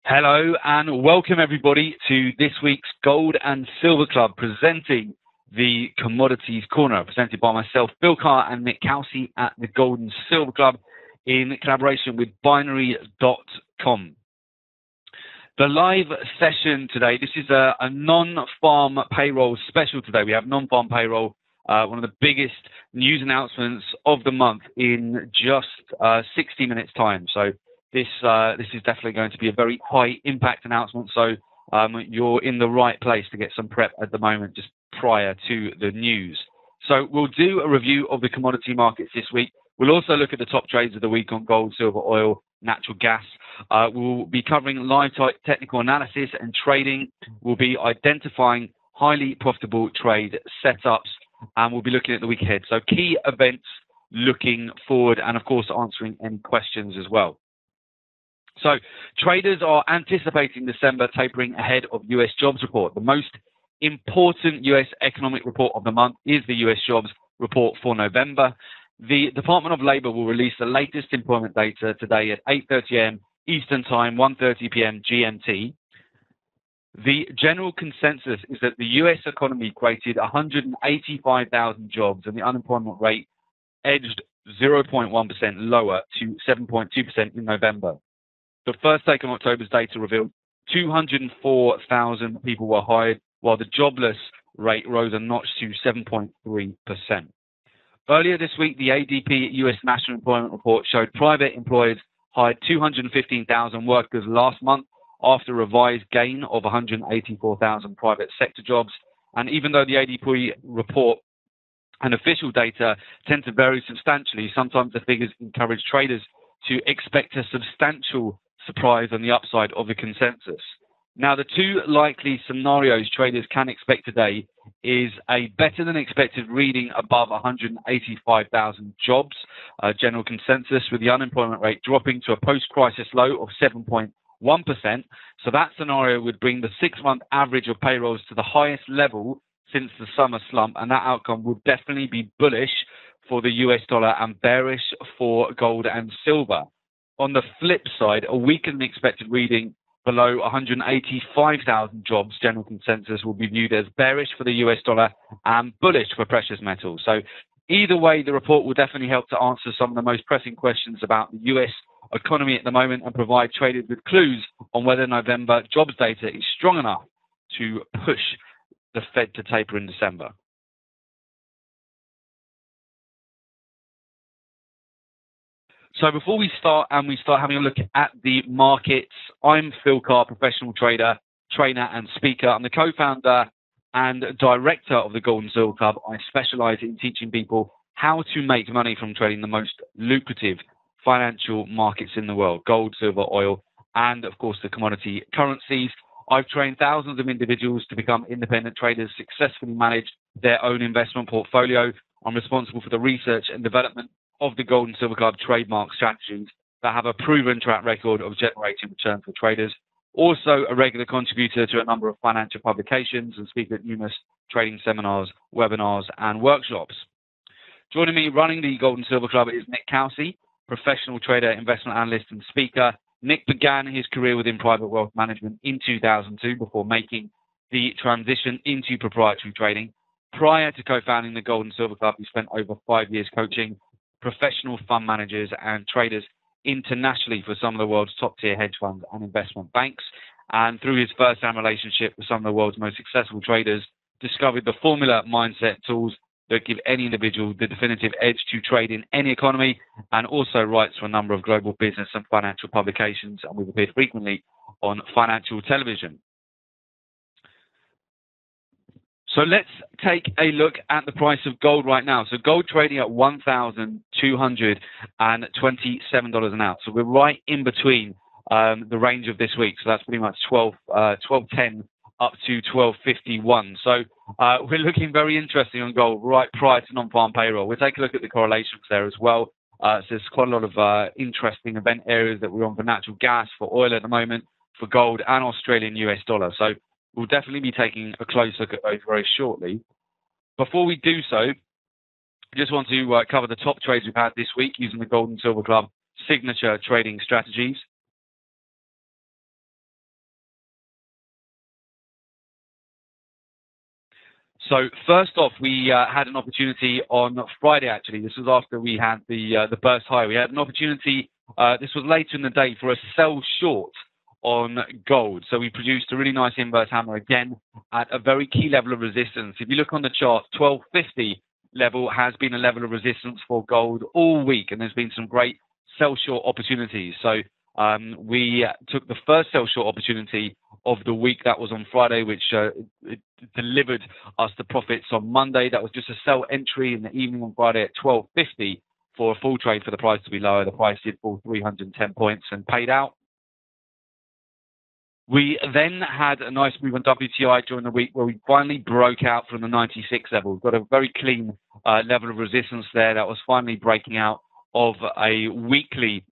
Hello and welcome everybody to this week's Gold and Silver Club presenting the Commodities Corner, presented by myself, Phil Carr and Nik Kalsi at the Gold and Silver Club in collaboration with Binary.com. The live session today, this is a non-farm payroll special today. We have non-farm payroll, one of the biggest news announcements of the month in just 60 minutes time. So this is definitely going to be a very high impact announcement. So you're in the right place to get some prep at the moment, just prior to the news. So we'll do a review of the commodity markets this week. We'll also look at the top trades of the week on gold, silver, oil, natural gas. We'll be covering live technical analysis and trading. We'll be identifying highly profitable trade setups, and we'll be looking at the week ahead. So key events looking forward, and of course answering any questions as well. So traders are anticipating December tapering ahead of US jobs report. The most important US economic report of the month is the US jobs report for November. The Department of Labor will release the latest employment data today at 8:30 a.m. Eastern Time, 1:30 p.m. GMT. The general consensus is that the US economy created 185,000 jobs and the unemployment rate edged 0.1% lower to 7.2% in November. The first take on October's data revealed 204,000 people were hired, while the jobless rate rose a notch to 7.3%. Earlier this week, the ADP US National Employment Report showed private employers hired 215,000 workers last month after a revised gain of 184,000 private sector jobs. And even though the ADP report and official data tend to vary substantially, sometimes the figures encourage traders to expect a substantial surprise on the upside of the consensus. Now, the two likely scenarios traders can expect today is a better than expected reading above 185,000 jobs, general consensus, with the unemployment rate dropping to a post-crisis low of 7.1%. So that scenario would bring the 6-month average of payrolls to the highest level since the summer slump, and that outcome would definitely be bullish for the US dollar and bearish for gold and silver. On the flip side, a weaker than expected reading below 185,000 jobs, general consensus, will be viewed as bearish for the US dollar and bullish for precious metals. So either way, the report will definitely help to answer some of the most pressing questions about the US economy at the moment and provide traders with clues on whether November jobs data is strong enough to push the Fed to taper in December. So before we start having a look at the markets, I'm Phil Carr, professional trader, trainer and speaker. I'm the co-founder and director of the Gold and Silver Club. I specialize in teaching people how to make money from trading the most lucrative financial markets in the world, gold, silver, oil, and of course the commodity currencies. I've trained thousands of individuals to become independent traders, successfully manage their own investment portfolio. I'm responsible for the research and development of the Gold and Silver Club trademark strategies that have a proven track record of generating returns for traders. Also a regular contributor to a number of financial publications and speak at numerous trading seminars, webinars, and workshops. Joining me running the Gold and Silver Club is Nik Kalsi, professional trader, investment analyst, and speaker. Nik began his career within private wealth management in 2002 before making the transition into proprietary trading. Prior to co-founding the Gold and Silver Club, he spent over 5 years coaching professional fund managers and traders internationally for some of the world's top-tier hedge funds and investment banks. And through his first-hand relationship with some of the world's most successful traders, discovered the formula mindset tools that give any individual the definitive edge to trade in any economy, and also writes for a number of global business and financial publications, and we've appeared frequently on financial television. So let's take a look at the price of gold right now. So gold trading at $1,227 an ounce. So we're right in between the range of this week. So that's pretty much 12.10 up to 12.51. So we're looking very interesting on gold right prior to non-farm payroll. We'll take a look at the correlations there as well. So there's quite a lot of interesting event areas that we're on for natural gas, for oil at the moment, for gold and Australian US dollar. So we'll definitely be taking a close look at those very shortly. Before we do so, I just want to cover the top trades we've had this week using the Gold and Silver Club signature trading strategies. So first off, we had an opportunity on Friday. Actually, this was after we had the burst high. We had an opportunity. This was later in the day for a sell short on gold. So we produced a really nice inverse hammer again at a very key level of resistance. If you look on the chart, 1250 level has been a level of resistance for gold all week, and there's been some great sell short opportunities. So we took the first sell short opportunity of the week. That was on Friday, which it delivered us the profits on Monday. That was just a sell entry in the evening on Friday at 1250 for a full trade for the price to be lower. The price did fall 310 points and paid out. We then had a nice move on WTI during the week where we finally broke out from the 96 level. We've got a very clean level of resistance there that was finally breaking out of a weekly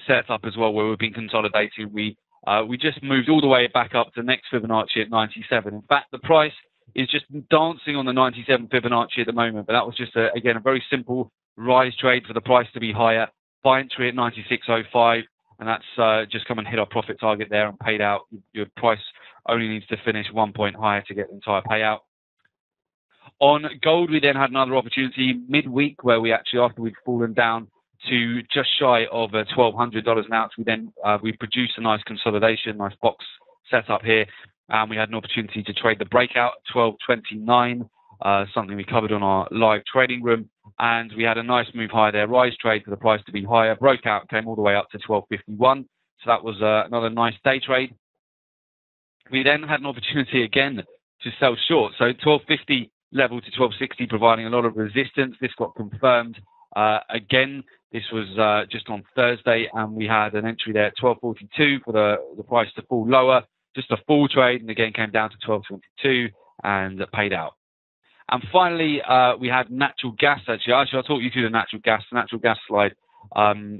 setup as well, where we've been consolidating. We just moved all the way back up to next Fibonacci at 97. In fact, the price is just dancing on the 97 Fibonacci at the moment, but that was just, again, a very simple rise trade for the price to be higher. Buy entry at 96.05, and that's just come and hit our profit target there and paid out. Your price only needs to finish 1 point higher to get the entire payout. On gold, we then had another opportunity midweek where we actually, after we'd fallen down to just shy of $1,200 an ounce, we produced a nice consolidation, nice box set up here, and we had an opportunity to trade the breakout at 12.29, something we covered on our live trading room, and we had a nice move higher there, rise trade for the price to be higher, broke out, came all the way up to 12.51, so that was another nice day trade. We then had an opportunity again to sell short, so 12.50 level to 12.60, providing a lot of resistance. This got confirmed again. This was just on Thursday, and we had an entry there at 12.42 for the price to fall lower, just a full trade, and again came down to 12.22 and paid out. And finally, we had natural gas. Actually, I'll talk you through the natural gas. The natural gas slide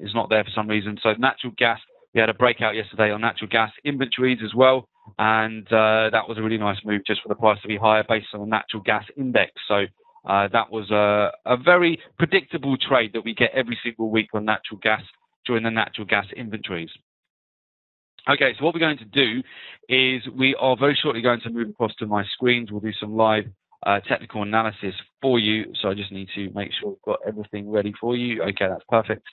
is not there for some reason. So natural gas, we had a breakout yesterday on natural gas inventories as well, and that was a really nice move just for the price to be higher based on the natural gas index. So that was a very predictable trade that we get every single week on natural gas during the natural gas inventories. Okay, so what we're going to do is we are very shortly going to move across to my screens. We'll do some live technical analysis for you. So I just need to make sure we've got everything ready for you. Okay, that's perfect.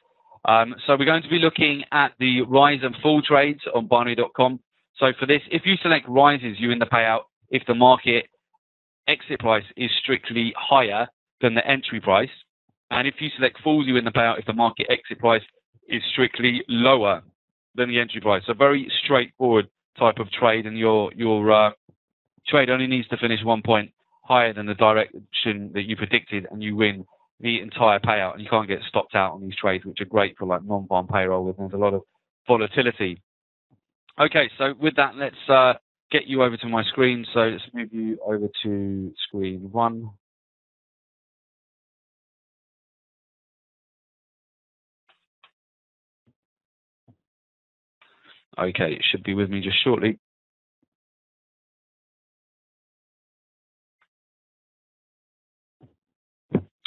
So we're going to be looking at the rise and fall trades on binary.com. So for this, if you select rises, you win the payout. If the market exit price is strictly higher than the entry price, and if you select falls, you win the payout if the market exit price is strictly lower than the entry price. So very straightforward type of trade, and your trade only needs to finish 1 point higher than the direction that you predicted, and you win the entire payout, and you can't get stopped out on these trades, which are great for like non-farm payroll where there's a lot of volatility. Okay, so with that, let's get you over to my screen. So let's move you over to screen 1. Okay, it should be with me just shortly.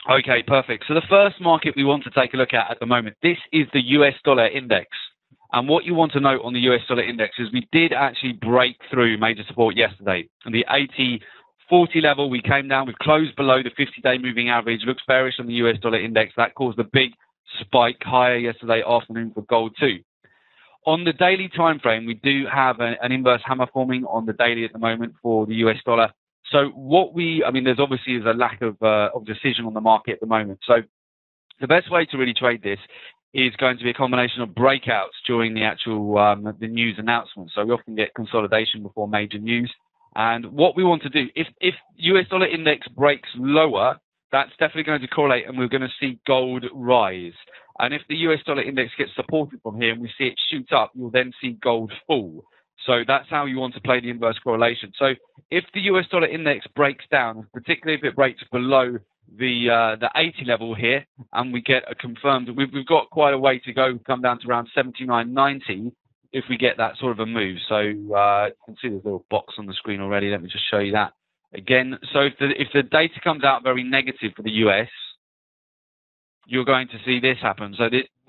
Okay, perfect. So the first market we want to take a look at the moment, this is the US dollar index. And what you want to note on the US dollar index is we did actually break through major support yesterday. On the 80-40 level, we came down, we closed below the 50-day moving average, looks bearish on the US dollar index. That caused a big spike higher yesterday afternoon for gold too. On the daily time frame, we do have an inverse hammer forming on the daily at the moment for the US dollar. So there's obviously a lack of decision on the market at the moment. So the best way to really trade this is going to be a combination of breakouts during the actual the news announcement. So we often get consolidation before major news. And what we want to do, if US dollar index breaks lower, that's definitely going to correlate, and we're going to see gold rise. And if the US dollar index gets supported from here and we see it shoot up, you'll then see gold fall. So that's how you want to play the inverse correlation. So if the US dollar index breaks down, particularly if it breaks below the 80 level here, and we get a confirmed, we've got quite a way to go, come down to around 79.90 if we get that sort of a move. So you can see there's a little box on the screen already. Let me just show you that again. So if the data comes out very negative for the US, you're going to see this happen. So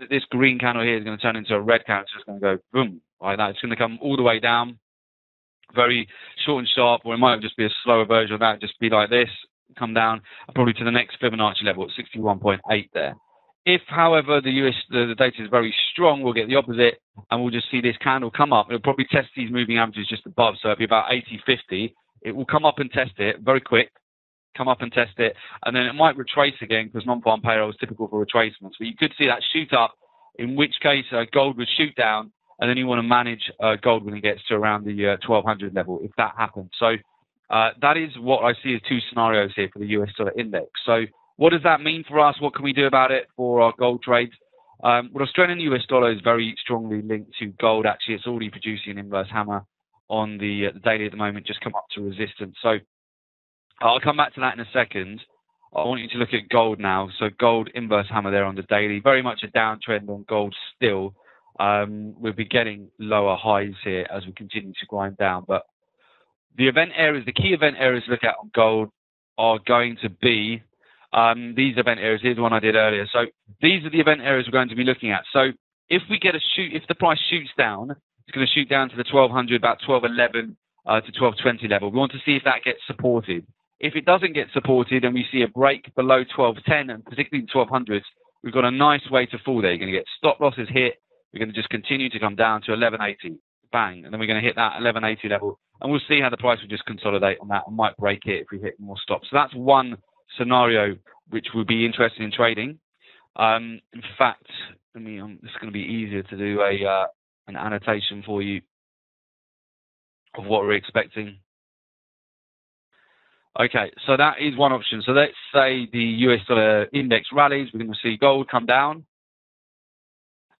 this green candle here is going to turn into a red candle. It's just going to go boom like that. It's going to come all the way down, very short and sharp, or it might just be a slower version of that, just be like this, come down, probably to the next Fibonacci level at 61.8 there. If, however, the data is very strong, we'll get the opposite, and we'll just see this candle come up. It'll probably test these moving averages just above, so it'll be about 80.50. It will come up and test it very quick, come up and test it, and then it might retrace again, because non-farm payroll is typical for retracements. But you could see that shoot up, in which case gold would shoot down, and then you want to manage gold when it gets to around the 1200 level, if that happens. So that is what I see as two scenarios here for the US dollar index. So what does that mean for us? What can we do about it for our gold trades? Well, Australian US dollar is very strongly linked to gold. Actually, it's already producing an inverse hammer on the daily at the moment, just come up to resistance. So I'll come back to that in a second. I want you to look at gold now. So gold inverse hammer there on the daily. Very much a downtrend on gold still. We'll be getting lower highs here as we continue to grind down. But the event areas, the key event areas to look at on gold are going to be these event areas. Here's the one I did earlier. So these are the event areas we're going to be looking at. So if we get if the price shoots down, it's going to shoot down to the 1200, about 1211 to 1220 level. We want to see if that gets supported. If it doesn't get supported and we see a break below 1210 and particularly the 1200s, we've got a nice way to fall there. You're going to get stop losses hit. We're going to just continue to come down to 1180, bang, and then we're going to hit that 1180 level, and we'll see how the price will just consolidate on that and might break it if we hit more stops. So that's one scenario which will be interested in trading. In fact, it's going to be easier to do an annotation for you of what we're expecting. Okay, so that is one option. So let's say the US dollar index rallies. We're going to see gold come down,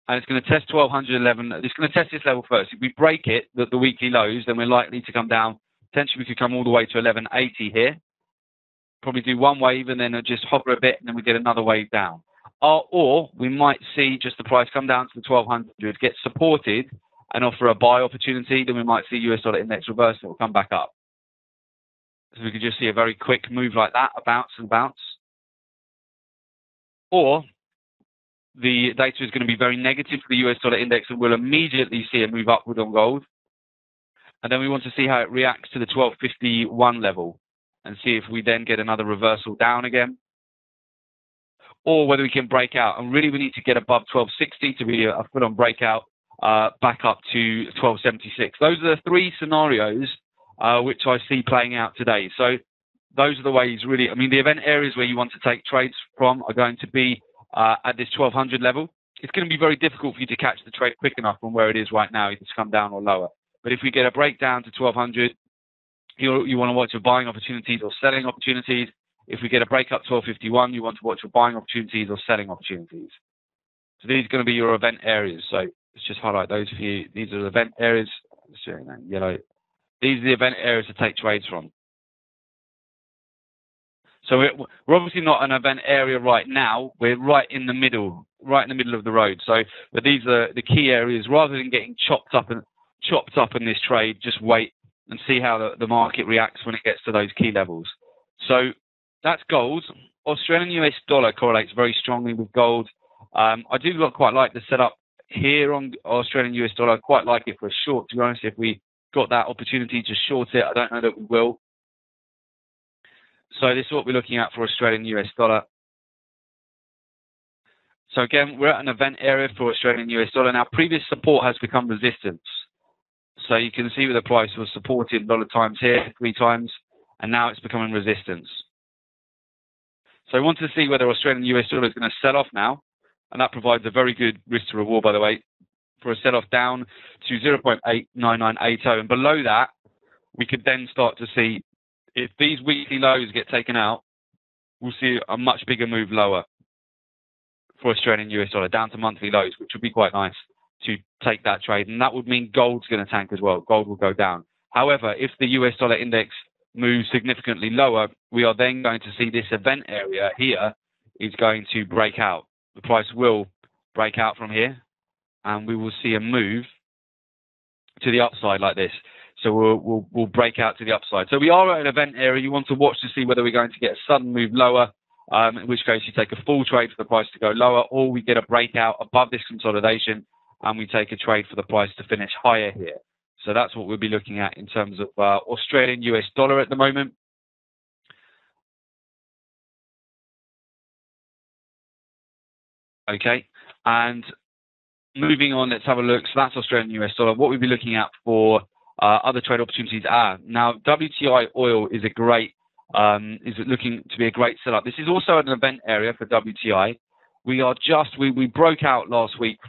and it's going to test 1211. It's going to test this level first. If we break it, the weekly lows, then we're likely to come down. Potentially, we could come all the way to 1180 here. Probably do one wave and then just hover a bit, and then we get another wave down. Or we might see just the price come down to the 1200, get supported, and offer a buy opportunity. Then we might see US dollar index reverse, and it will come back up. So we could just see a very quick move like that, a bounce and bounce. Or the data is going to be very negative for the US dollar index, and we'll immediately see a move upward on gold. And then we want to see how it reacts to the 1251 level and see if we then get another reversal down again, or whether we can break out. And really, we need to get above 1260 to be a full-on breakout back up to 1276. Those are the three scenarios which I see playing out today. So those are the ways, really. I mean, the event areas where you want to take trades from are going to be at this 1200 level. It's going to be very difficult for you to catch the trade quick enough from where it is right now, either to come down or lower. But if we get a breakdown to 1200, you want to watch for buying opportunities or selling opportunities. If we get a break up 1251, you want to watch for buying opportunities or selling opportunities. So these are going to be your event areas. So let's just highlight those for you. These are the event areas. Yellow. These are the event areas to take trades from. So we're obviously not an event area right now. We're right in the middle of the road. So, but these are the key areas. Rather than getting chopped up in this trade, just wait and see how the market reacts when it gets to those key levels. So that's gold. Australian US dollar correlates very strongly with gold. I do quite like the setup here on Australian US dollar. I quite like it for a short, to be honest. If we got that opportunity to short it, I don't know that we will. So this is what we're looking at for Australian US dollar. So again, we're at an event area for Australian US dollar. Now, previous support has become resistance. So you can see where the price was supported a lot of times here, 3 times, and now it's becoming resistance. So I want to see whether Australian US dollar is going to sell off now, and that provides a very good risk to reward, by the way, for a sell-off down to 0.89980. And below that, we could then start to see, if these weekly lows get taken out, we'll see a much bigger move lower for Australian US dollar, down to monthly lows, which would be quite nice to take that trade. And that would mean gold's going to tank as well. Gold will go down. However, if the US dollar index moves significantly lower, we are then going to see this event area here is going to break out. The price will break out from here, and we will see a move to the upside like this. So we'll break out to the upside. So we are at an event area. You want to watch to see whether we're going to get a sudden move lower, in which case you take a full trade for the price to go lower, or we get a breakout above this consolidation and we take a trade for the price to finish higher here. So that's what we'll be looking at in terms of Australian US dollar at the moment. Okay, and moving on, let's have a look. So that's Australian US dollar. What we'll be looking at for other trade opportunities are now WTI oil is is looking to be a great setup. This is also an event area for WTI. We broke out last week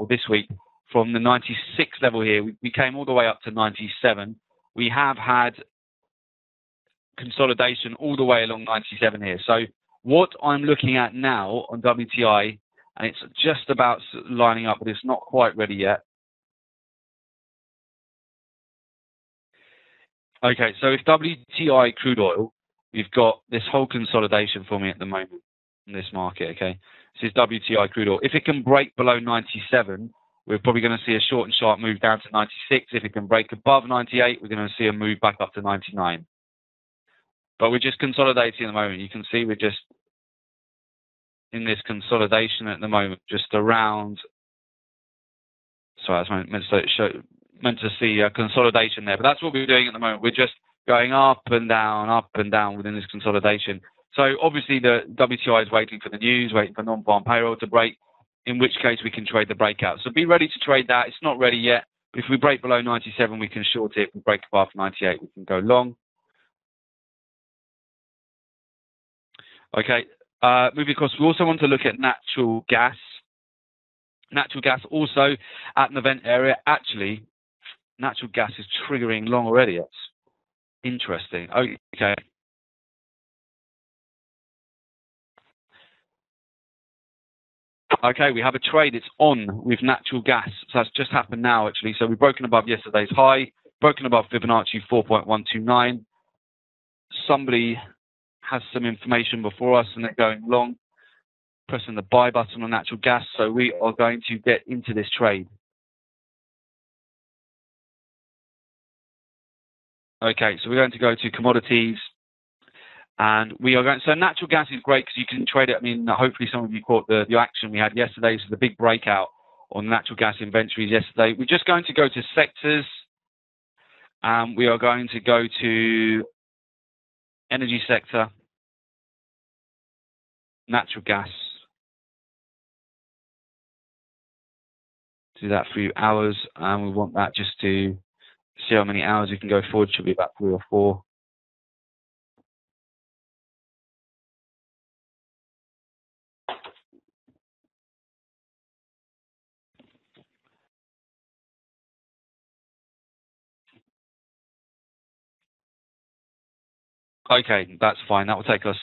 this week from the 96 level here. We came all the way up to 97. We have had consolidation all the way along 97 here. So what I'm looking at now on WTI, and it's just about lining up, but it's not quite ready yet. Okay, so if WTI crude oil, we've got this whole consolidation for me at the moment in this market, okay? This is WTI crude oil. If it can break below 97, we're probably going to see a short and sharp move down to 96. If it can break above 98, we're going to see a move back up to 99. But we're just consolidating at the moment. You can see we're just in this consolidation at the moment, just around. Sorry, I was meant to see a consolidation there, but that's what we're doing at the moment. We're just going up and down within this consolidation. So obviously the WTI is waiting for the news, waiting for non-farm payroll to break, in which case we can trade the breakout. So be ready to trade that. It's not ready yet. If we break below 97, we can short it. If we break above 98, we can go long. Okay, moving across, we also want to look at natural gas. Natural gas also at an event area. Actually, natural gas is triggering long already. It's interesting. Okay. Okay, we have a trade. It's on with natural gas. So that's just happened now, actually. So we've broken above yesterday's high, broken above Fibonacci 4.129. Somebody has some information before us and they're going long, pressing the buy button on natural gas. So we are going to get into this trade. Okay, so we're going to go to commodities. And we are going, so natural gas is great because you can trade it. I mean, hopefully some of you caught the action we had yesterday. So the big breakout on natural gas inventories yesterday. We're just going to go to sectors. We are going to go to energy sector, natural gas. Do that for hours. And we want that just to see how many hours we can go forward. Should be about 3 or 4. Okay, that's fine. That will take us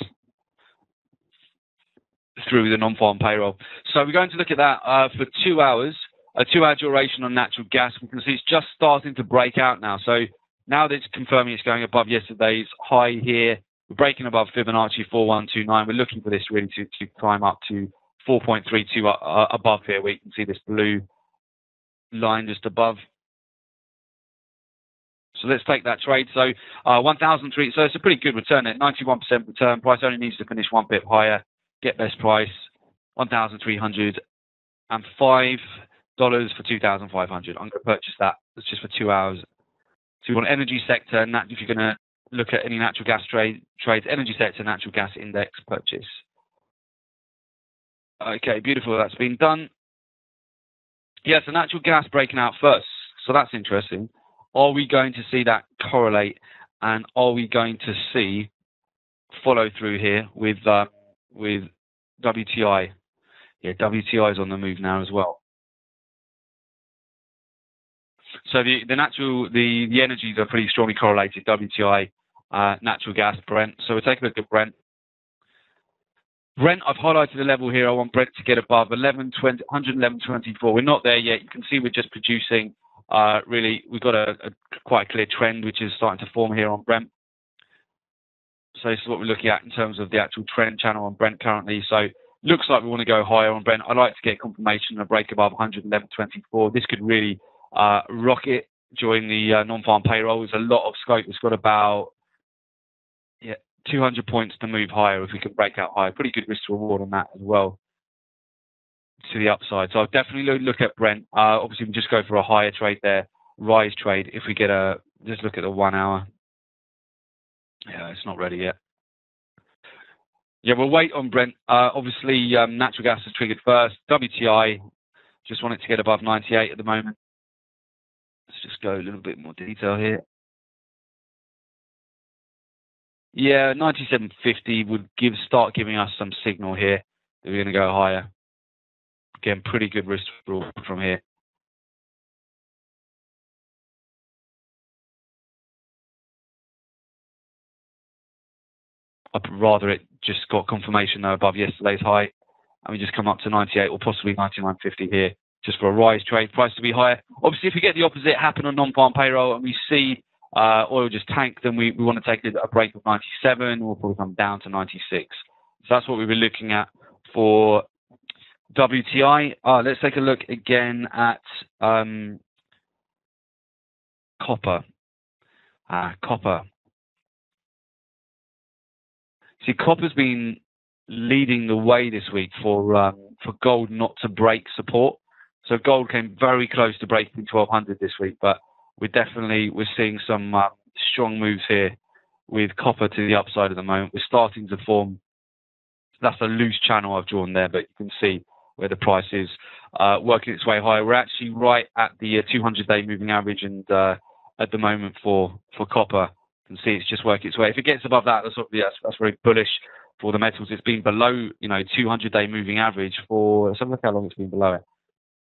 through the non-farm payroll. So we're going to look at that for 2 hours, a 2-hour duration on natural gas. We can see it's just starting to break out now. So now that it's confirming it's going above yesterday's high here, we're breaking above Fibonacci 4129. We're looking for this really to climb up to 4.32 above here, where you can see this blue line just above. So let's take that trade. So 1,003. So it's a pretty good return at 91% return. Price only needs to finish one bit higher. Get best price $1,305 for 2,500. I'm going to purchase that. It's just for 2 hours. So you want energy sector, and that if you're going to look at any natural gas trades, energy sector, natural gas index purchase. Okay, beautiful. That's been done. Yeah, so natural gas breaking out first. So that's interesting. Are we going to see that correlate, and are we going to see follow through here with WTI? Yeah, WTI is on the move now as well. So the energies are pretty strongly correlated. WTI, natural gas, Brent. So we'll take a look at Brent. Brent, I've highlighted the level here. I want Brent to get above 111.24. We're not there yet. You can see we're just producing. Really, we've got a quite clear trend which is starting to form here on Brent. So this is what we're looking at in terms of the actual trend channel on Brent currently. So looks like we want to go higher on Brent. I'd like to get confirmation of a break above 111.24. This could really rocket during the non-farm payroll. There's a lot of scope. It's got about 200 points to move higher if we can break out higher. Pretty good risk to reward on that as well to the upside. So I'll definitely look at Brent. Obviously, we just go for a higher trade there rise trade. If we get just look at the 1 hour. Yeah, it's not ready yet. Yeah, we'll wait on Brent. Obviously, natural gas is triggered first. WTI, just want it to get above 98 at the moment. Let's just go a little bit more detail here. Yeah, 97.50 would start giving us some signal here that we're going to go higher. Again, pretty good risk from here. I'd rather it just got confirmation though above yesterday's high, and we just come up to 98 or possibly 99.50 here, just for a rise trade. Price to be higher. Obviously, if we get the opposite happen on non-farm payroll and we see oil just tank, then we want to take a break of 97, or probably come down to 96. So that's what we were looking at for WTI. Let's take a look again at copper. Copper. See, copper's been leading the way this week for gold not to break support. So gold came very close to breaking 1200 this week, but we're seeing some strong moves here with copper to the upside at the moment. We're starting to form. That's a loose channel I've drawn there, but you can see where the price is working its way higher. We're actually right at the 200-day moving average, and at the moment for copper, you can see it's just working its way. If it gets above that, that's very bullish for the metals. It's been below 200-day moving average for, let's have a look how long it's been below it.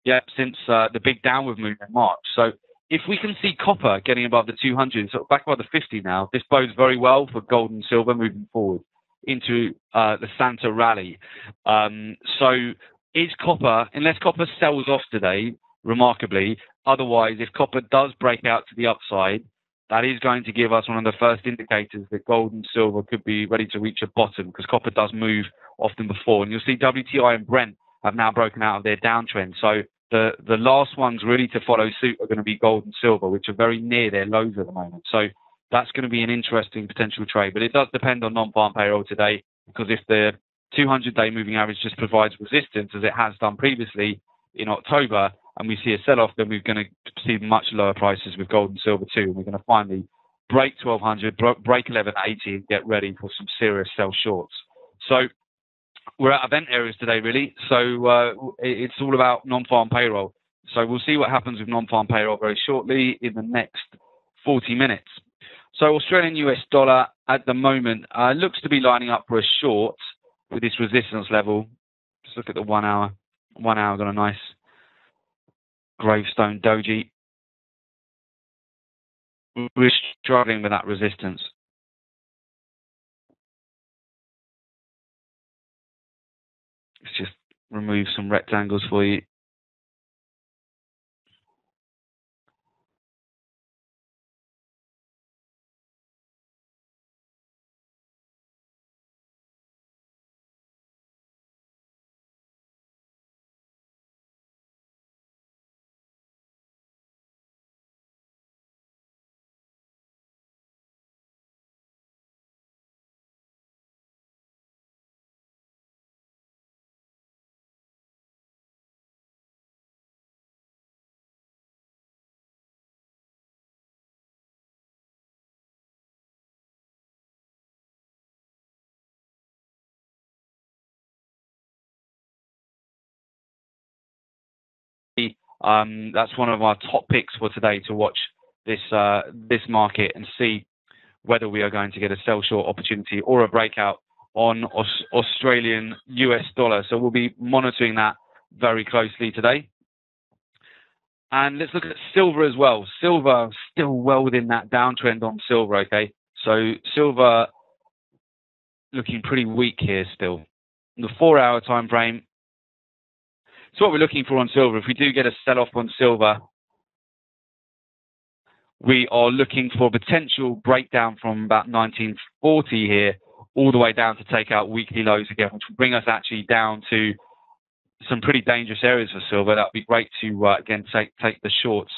Yeah, since the big downward move in March. So if we can see copper getting above the 200, so back above the 50 now, this bodes very well for gold and silver moving forward into the Santa rally. So is copper, unless copper sells off today, remarkably, otherwise, if copper does break out to the upside, that is going to give us one of the first indicators that gold and silver could be ready to reach a bottom, because copper does move often before. And you'll see WTI and Brent have now broken out of their downtrend. So the last ones really to follow suit are going to be gold and silver, which are very near their lows at the moment. So that's going to be an interesting potential trade. But it does depend on non-farm payroll today, because if the 200-day moving average just provides resistance, as it has done previously in October, and we see a sell-off, then we're going to see much lower prices with gold and silver too. And we're going to finally break 1200, break 1180, and get ready for some serious sell shorts. So we're at event areas today, really. So it's all about non-farm payroll. So we'll see what happens with non-farm payroll very shortly in the next 40 minutes. So Australian US dollar at the moment looks to be lining up for a short with this resistance level. Just look at the 1 hour. 1 hour got a nice gravestone doji. We're struggling with that resistance. Let's just remove some rectangles for you. That's one of our top picks for today to watch this market and see whether we are going to get a sell short opportunity or a breakout on Australian US dollar. So we'll be monitoring that very closely today. And let's look at silver as well. Silver still well within that downtrend on silver, okay? So silver looking pretty weak here still. In the 4 hour time frame. So what we're looking for on silver, if we do get a sell-off on silver, we are looking for a potential breakdown from about 1940 here all the way down to take out weekly lows again, which will bring us actually down to some pretty dangerous areas for silver. That would be great to, again, take the shorts,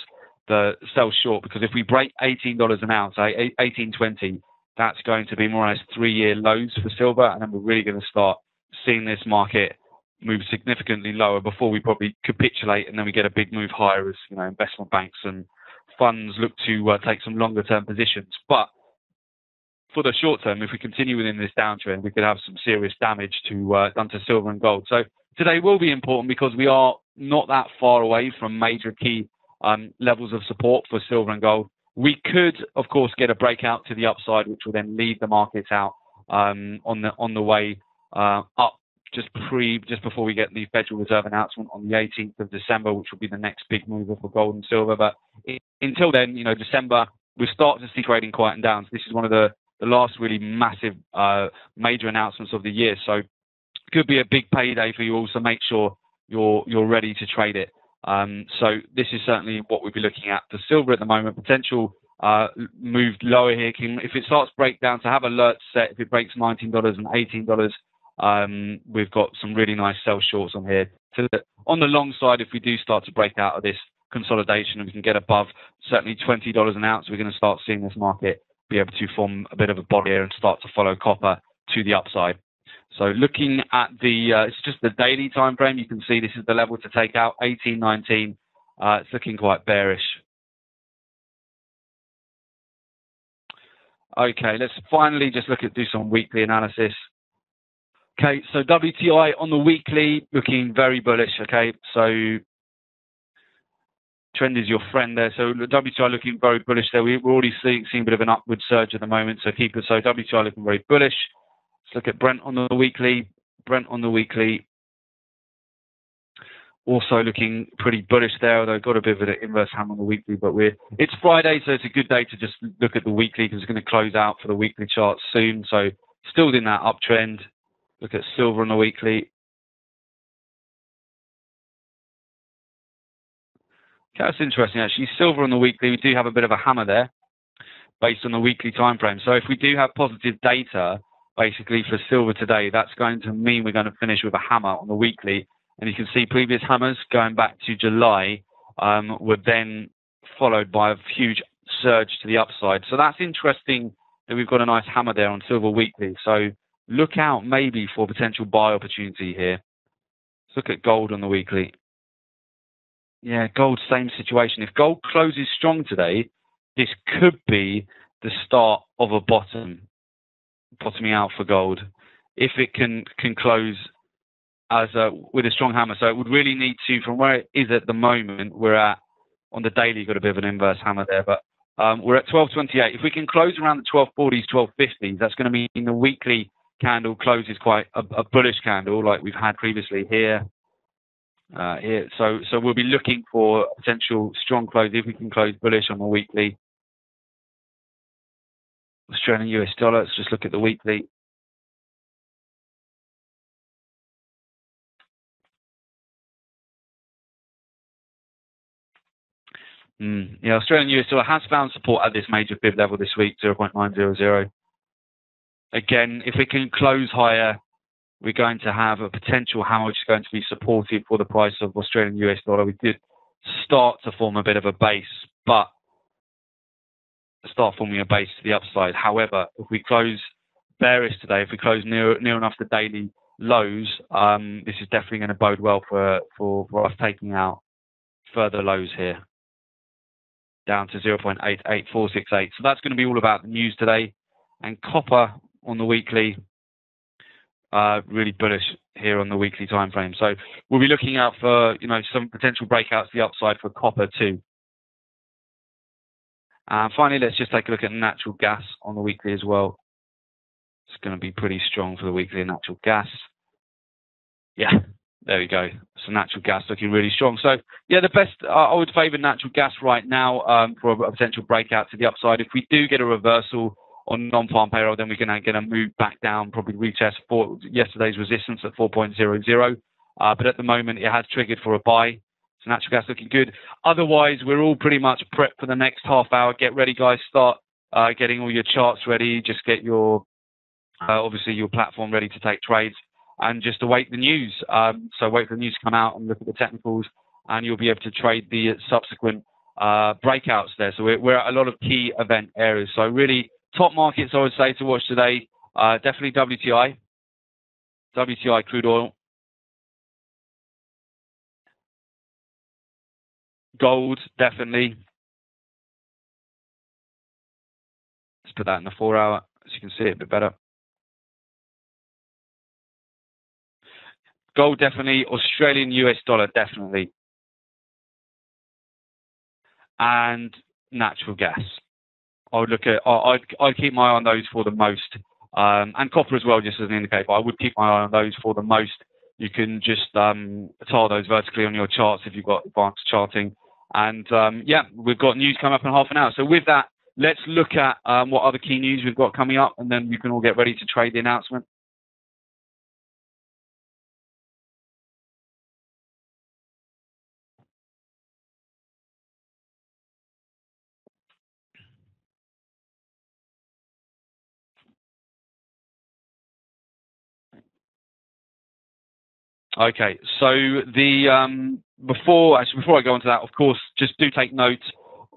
the sell short, because if we break $18 an ounce, $18.20, that's going to be more or less 3-year lows for silver, and then we're really going to start seeing this market move significantly lower before we probably capitulate, and then we get a big move higher as investment banks and funds look to take some longer term positions. But for the short term, if we continue within this downtrend, we could have some serious damage done to silver and gold. So today will be important because we are not that far away from major key levels of support for silver and gold. We could, of course, get a breakout to the upside, which will then lead the markets out on the way up just before we get the Federal Reserve announcement on the 18th of December, which will be the next big mover for gold and silver. But until then, December, we start to see trading quieten down. So this is one of the last really massive major announcements of the year. So it could be a big payday for you all. So make sure you're ready to trade it. So this is certainly what we'll be looking at for silver at the moment. Potential move lower here. If it starts to break down, to have alerts set. If it breaks $19 and $18, we've got some really nice sell shorts on here. On the long side, if we do start to break out of this consolidation and we can get above certainly $20 an ounce, we're going to start seeing this market be able to form a bit of a body here and start to follow copper to the upside. So looking at it's just the daily time frame, you can see this is the level to take out, 18.19. It's looking quite bearish. Okay, let's finally just do some weekly analysis. Okay, so WTI on the weekly looking very bullish. Okay, so trend is your friend there. So WTI looking very bullish there. We're already seeing a bit of an upward surge at the moment. So WTI looking very bullish. Let's look at Brent on the weekly. Brent on the weekly also looking pretty bullish there, although got a bit of an inverse hammer on the weekly. But it's Friday, so it's a good day to just look at the weekly because it's going to close out for the weekly charts soon. So still in that uptrend. Look at silver on the weekly. Okay, that's interesting actually. Silver on the weekly, we do have a bit of a hammer there based on the weekly time frame. So if we do have positive data basically for silver today, that's going to mean we're going to finish with a hammer on the weekly. And you can see previous hammers going back to July were then followed by a huge surge to the upside. So that's interesting that we've got a nice hammer there on silver weekly. So look out maybe for potential buy opportunity here. Let's look at gold on the weekly. Yeah, gold, same situation. If gold closes strong today, this could be the start of a bottoming out for gold. If it can close with a strong hammer. So it would really need to, from where it is at the moment, we're at, on the daily, got a bit of an inverse hammer there, but we're at 12.28. If we can close around the 12.40s, 12.50s, that's going to mean the weekly candle closes quite a bullish candle like we've had previously here. So we'll be looking for a potential strong close if we can close bullish on the weekly. Australian US dollar, let's just look at the weekly. Yeah, Australian US dollar has found support at this major fib level this week, 0.900. Again, if it can close higher, we're going to have a potential hammer which is going to be supportive for the price of Australian US dollar. We did start to form a bit of a base, but start forming a base to the upside. However, if we close bearish today, if we close near enough the daily lows, this is definitely going to bode well for us taking out further lows here, down to 0.88468. So that's going to be all about the news today. And copper on the weekly, really bullish here on the weekly time frame. So we'll be looking out for some potential breakouts to the upside for copper too. Finally, let's just take a look at natural gas on the weekly as well. It's going to be pretty strong for the weekly natural gas. Yeah, there we go. So natural gas looking really strong. So yeah, the best, I would favour natural gas right now for a potential breakout to the upside. If we do get a reversal on non-farm payroll, then we're going to move back down, probably retest for yesterday's resistance at 4.00. But at the moment, it has triggered for a buy. So natural gas looking good. Otherwise, we're all pretty much prepped for the next half hour. Get ready, guys. Start getting all your charts ready. Just get your, obviously, your platform ready to take trades. And just await the news. So wait for the news to come out and look at the technicals, and you'll be able to trade the subsequent breakouts there. So we're at a lot of key event areas. So really top markets, I would say, to watch today. Definitely WTI crude oil, gold, definitely. Let's put that in the 4 hour so you can see it a bit better. Gold definitely, Australian US dollar definitely, and natural gas. I'd keep my eye on those for the most, and copper as well, just as an indicator. But I would keep my eye on those for the most. You can just tile those vertically on your charts if you've got advanced charting. And yeah, we've got news coming up in half an hour. So with that, let's look at what other key news we've got coming up, and then we can all get ready to trade the announcement. Okay, so the before I go into that, of course, just do take note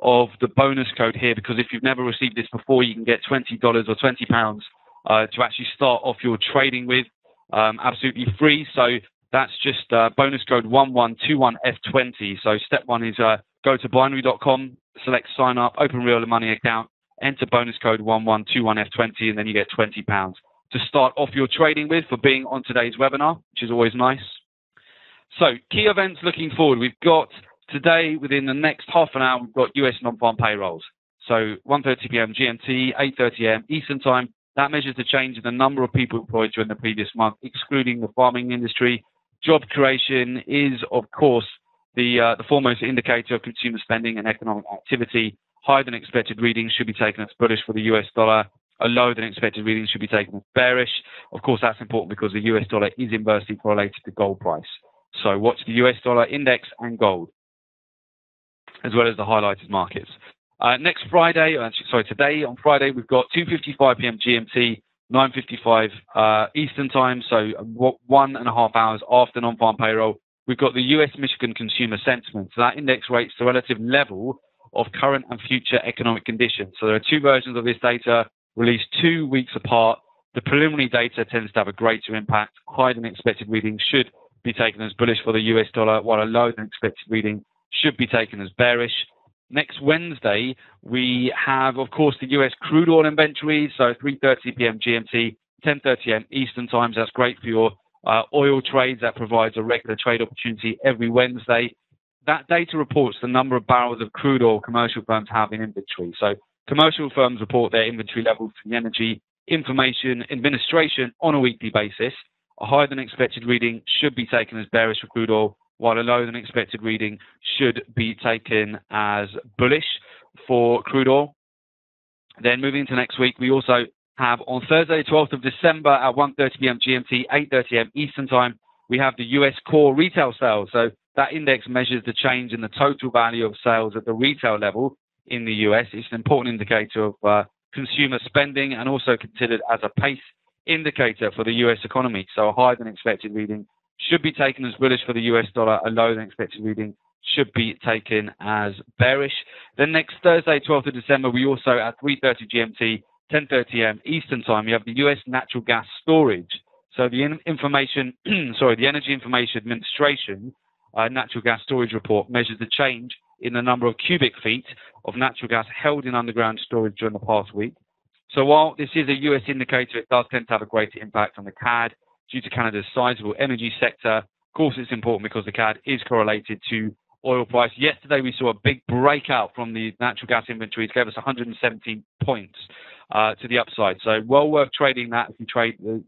of the bonus code here, because if you've never received this before, you can get $20 or £20 to actually start off your trading with, absolutely free. So that's just bonus code 1121F20. So step one is go to binary.com, select sign up, open real money account, enter bonus code 1121F20, and then you get £20 to start off your trading with for being on today's webinar, which is always nice. So key events looking forward. We've got today, within the next half an hour, we've got US non-farm payrolls. So 1:30 p.m. GMT, 8:30 a.m. Eastern Time. That measures the change in the number of people employed during the previous month, excluding the farming industry. Job creation is, of course, the foremost indicator of consumer spending and economic activity. Higher than expected readings should be taken as bullish for the US dollar. A lower than expected reading should be taken as bearish. Of course, that's important because the US dollar is inversely correlated to gold price. So watch the US dollar index and gold, as well as the highlighted markets. Next Friday, today on Friday, we've got 2:55 p.m. GMT, 9:55 Eastern Time, so 1.5 hours after non-farm payroll. We've got the US Michigan consumer sentiment. So that index rates the relative level of current and future economic conditions. So there are two versions of this data, released 2 weeks apart. The preliminary data tends to have a greater impact. Higher than expected readings should be taken as bullish for the US dollar, while a lower than expected reading should be taken as bearish. Next Wednesday, we have, of course, the US crude oil inventory. So 3:30 p.m. GMT, 10:30 a.m. Eastern Time. So that's great for your oil trades. That provides a regular trade opportunity every Wednesday. That data reports the number of barrels of crude oil commercial firms have in inventory. So commercial firms report their inventory levels to the Energy Information Administration on a weekly basis. A higher than expected reading should be taken as bearish for crude oil, while a lower than expected reading should be taken as bullish for crude oil. Then moving into next week, we also have on Thursday, 12th of December at 1:30 p.m. GMT, 8:30 a.m. Eastern Time, we have the US core retail sales. So that index measures the change in the total value of sales at the retail level in the US. It's an important indicator of consumer spending, and also considered as a pace indicator for the US economy. So a higher than expected reading should be taken as bullish for the US dollar. A lower than expected reading should be taken as bearish. Then next Thursday, 12th of December, we also at 3:30 GMT, 10:30 a.m. Eastern Time, we have the US natural gas storage. So the the Energy Information Administration natural gas storage report measures the change in the number of cubic feet of natural gas held in underground storage during the past week. So while this is a US indicator, it does tend to have a greater impact on the CAD due to Canada's sizable energy sector. Of course, it's important because the CAD is correlated to oil price. Yesterday, we saw a big breakout from the natural gas inventories, gave us 117 points to the upside. So well worth trading that. If you trade the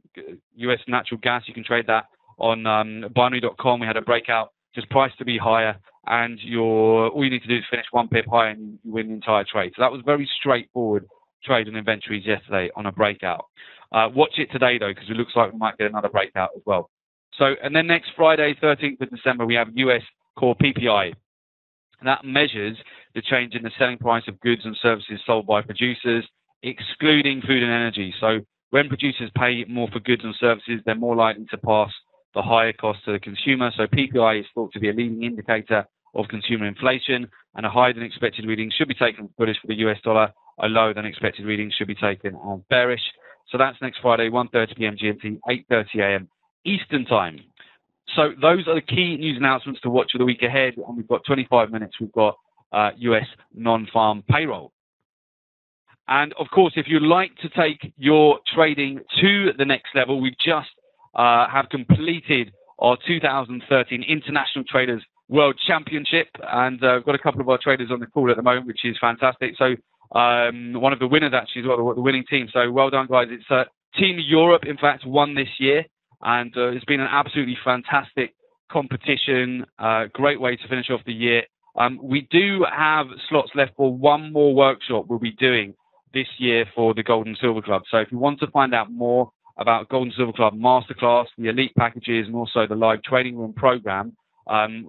US natural gas, you can trade that on binary.com. We had a breakout, just priced to be higher, and all you need to do is finish 1 pip higher and you win the entire trade. So that was very straightforward trade on inventories yesterday on a breakout. Watch it today, though, because it looks like we might get another breakout as well. So, and then next Friday, 13th of December, we have US core PPI. That measures the change in the selling price of goods and services sold by producers, excluding food and energy. So when producers pay more for goods and services, they're more likely to pass the higher cost to the consumer. So PPI is thought to be a leading indicator of consumer inflation, and a higher than expected reading should be taken as bullish for the US dollar. A lower than expected reading should be taken as bearish. So that's next Friday, 1:30 p.m. GMT, 8:30 a.m. Eastern Time. So those are the key news announcements to watch for the week ahead. And we've got 25 minutes. We've got US non-farm payroll. And of course, if you'd like to take your trading to the next level, we've just have completed our 2013 International Traders World Championship, and we've got a couple of our traders on the call at the moment, which is fantastic. So one of the winners actually as well, the winning team. So well done, guys. It's Team Europe, in fact, won this year, and it's been an absolutely fantastic competition. Great way to finish off the year. We do have slots left for one more workshop we'll be doing this year for the Gold and Silver Club. So if you want to find out more about Gold and Silver Club Masterclass, the elite packages, and also the live trading room program,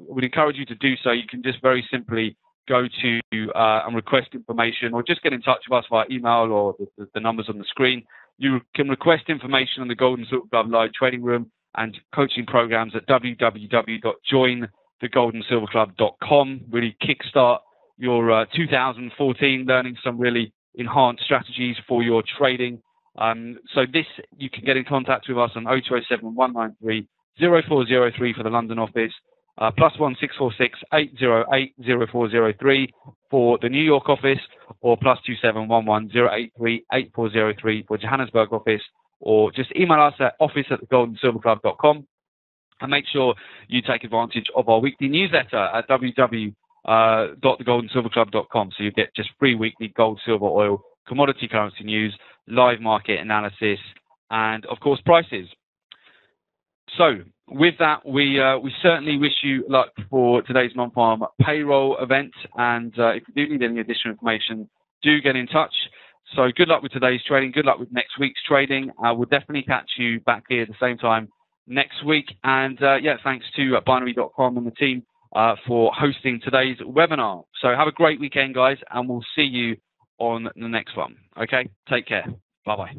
we'd encourage you to do so. You can just very simply go to and request information, or just get in touch with us via email or the numbers on the screen. You can request information on the Gold and Silver Club live trading room and coaching programs at www.jointhegoldensilverclub.com. Really kickstart your 2014 learning some really enhanced strategies for your trading. So this, you can get in contact with us on 0207 193 0403 for the London office, +1 646 808 0403 for the New York office, or +2 711 083 8403 for Johannesburg office, or just email us at office@thegoldensilverclub.com, and make sure you take advantage of our weekly newsletter at www.thegoldensilverclub.com, so you get just free weekly gold, silver, oil, commodity currency news, live market analysis, and of course prices. So with that, we certainly wish you luck for today's non-farm payroll event, and if you do need any additional information, do get in touch. So good luck with today's trading, good luck with next week's trading. We'll definitely catch you back here at the same time next week, and yeah, thanks to binary.com and the team for hosting today's webinar. So have a great weekend, guys, and we'll see you on the next one. Okay, take care. Bye-bye.